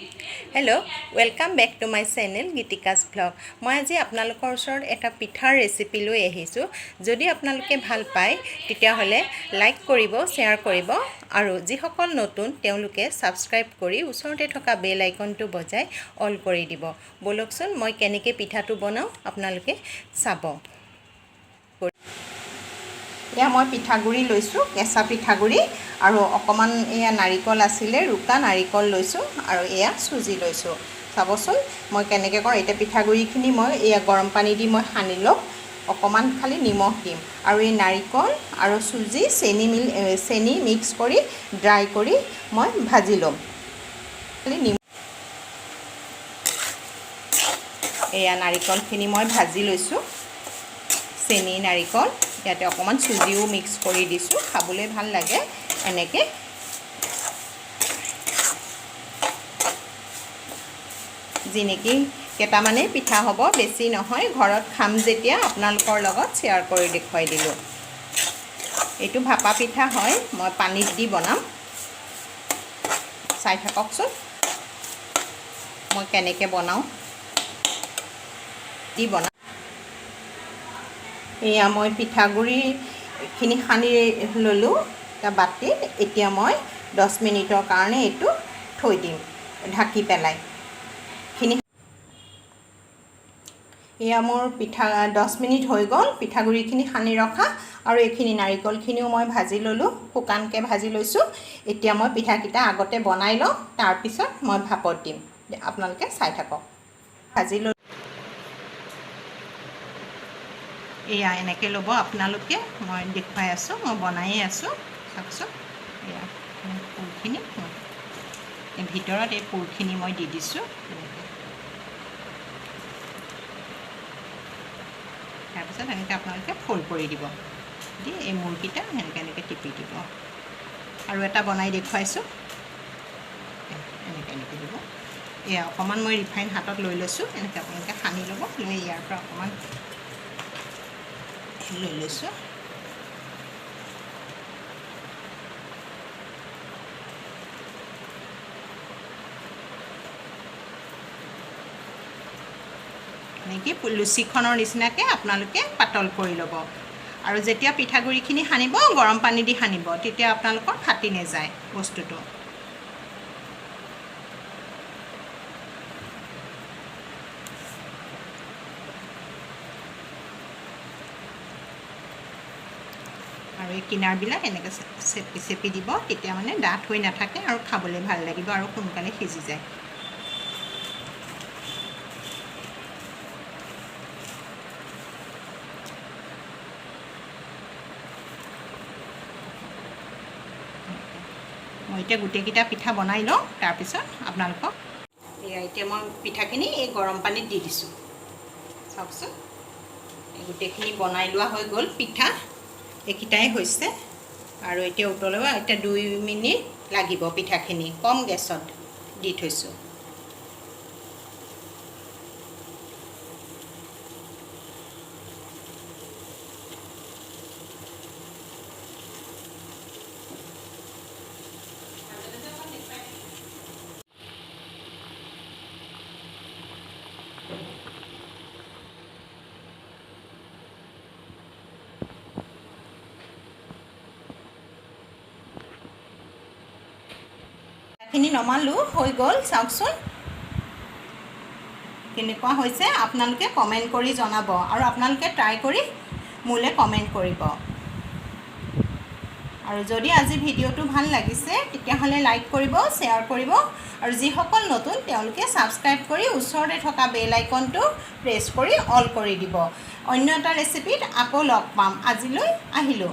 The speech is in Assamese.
Hello, welcome back to my channel Gitika's vlog. মই আজি আপোনালোকৰ ওচৰত এটা পিঠাৰ ৰেচিপি লৈ আহিছো। যদি আপোনালোকে ভাল পায় তেতিয়া হলে লাইক কৰিব, শেয়াৰ কৰিব আৰু যিসকল নতুন তেওঁলোকে সাবস্ক্ৰাইব কৰি ওচৰতে থকা বেল আইকনটো বজাই অল কৰি দিব। বলকচোন মই কেনেকৈ পিঠাটো বনাও আপোনালোকে চাব। এয়া মই পিঠাগুৰি লৈছো, কেঁচা পিঠাগুৰি আৰু অকমান এয়া নাৰিকল আছিলে, ৰুকা নাৰিকল লৈছো আৰু এয়া সুজি লৈছো। চাবচোন মই কেনেকৈ কৰো। এটা পিঠাগুৰিখিনি মই এয়া গৰম পানী দি মই সানি লম, অকমান খালি নিমখ দিম আৰু এই নাৰিকল আৰু সুজি চেনি মিক্স কৰি ড্ৰাই কৰি মই ভাজি লম। খালি এয়া নাৰিকলখিনি মই ভাজি লৈছো, চেনি নাৰিকল ইয়াতে অকমান সুজিও মিক্স কৰি দিছো, খাবলৈ ভাল লাগে এনেকে। জিনেকি কেটামানে পিঠা হ'ব, বেছি নহয়, ঘৰত খাম যেতিয়া আপোনালোকৰ লগত শেয়াৰ কৰি দেখুৱাই দিলো। এইটো ভাপা পিঠা হয়, মই পানীত দি বনাম, চাই থাককচোন মই কেনেকৈ বনাও। এয়া মই পিঠাগুৰিখিনি সানি ল'লোঁ এটা বাটিত। এতিয়া মই 10 মিনিটৰ কাৰণে এইটো থৈ দিম ঢাকি পেলাই। এয়া মোৰ পিঠা 10 মিনিট হৈ গ'ল, পিঠাগুৰিখিনি সানি ৰখা আৰু এইখিনি নাৰিকলখিনিও মই ভাজি ল'লোঁ, শুকানকৈ ভাজি লৈছোঁ। এতিয়া মই পিঠাকেইটা আগতে বনাই লওঁ, তাৰপিছত মই ভাপত দিম, আপোনালোকে চাই থাকক। ভাজি লৈ এয়া এনেকৈ ল'ব আপোনালোকে, মই দেখুৱাই আছোঁ, মই বনায়ে আছোঁ, চাওকচোন। এয়া পুৰখিনি ভিতৰত এই পুৰখিনি মই দি দিছোঁ। তাৰপিছত এনেকৈ আপোনালোকে ফ'ল্ড কৰি দিব, দি এই মূৰকেইটা এনেকৈ টিপি দিব। আৰু এটা বনাই দেখুৱাইছোঁ, এনেকৈ দিব। এয়া অকণমান মই ৰিফাইন হাতত লৈ লৈছোঁ, এনেকৈ আপোনালোকে সানি ল'ব, লৈ ইয়াৰ পৰা অকণমান লৈ লৈছোঁ। এনেকৈ লুচিখনৰ নিচিনাকৈ আপোনালোকে পাতল কৰি ল'ব। আৰু যেতিয়া পিঠাগুৰিখিনি সানিব, গৰম পানী দি সানিব, তেতিয়া আপোনালোকৰ ফাটি নাযায় বস্তুটো। আৰু এই কিনাৰবিলাক এনেকৈ চেপি দিব, তেতিয়া মানে ডাঠ হৈ নাথাকে আৰু খাবলৈ ভাল লাগিব আৰু সোনকালে সিজি যায়। মই এতিয়া গোটেইকেইটা পিঠা বনাই লওঁ, তাৰপিছত আপোনালোকক এয়া এতিয়া মই পিঠাখিনি এই গৰম পানীত দি দিছোঁ, চাওকচোন। এই গোটেইখিনি বনাই লোৱা হৈ গ'ল পিঠা, এইকেইটাই হৈছে। আৰু এতিয়া উতলাব, এতিয়া 2 মিনিট লাগিব পিঠাখিনি, কম গেছত দি থৈছোঁ। খিনি নমালোঁ, হৈ গ'ল, চাওকচোন কেনেকুৱা হৈছে। আপোনালোকে কমেণ্ট কৰি জনাব আৰু আপোনালোকে ট্ৰাই কৰি মোলৈ কমেণ্ট কৰিব। আৰু যদি আজি ভিডিঅ'টো ভাল লাগিছে তেতিয়াহ'লে লাইক কৰিব, শ্বেয়াৰ কৰিব আৰু যিসকল নতুন তেওঁলোকে ছাবস্ক্ৰাইব কৰি ওচৰতে থকা বেল আইকনটো প্ৰেছ কৰি অল কৰি দিব। অন্য এটা ৰেচিপিত আকৌ লগ পাম। আজিলৈ আহিলোঁ।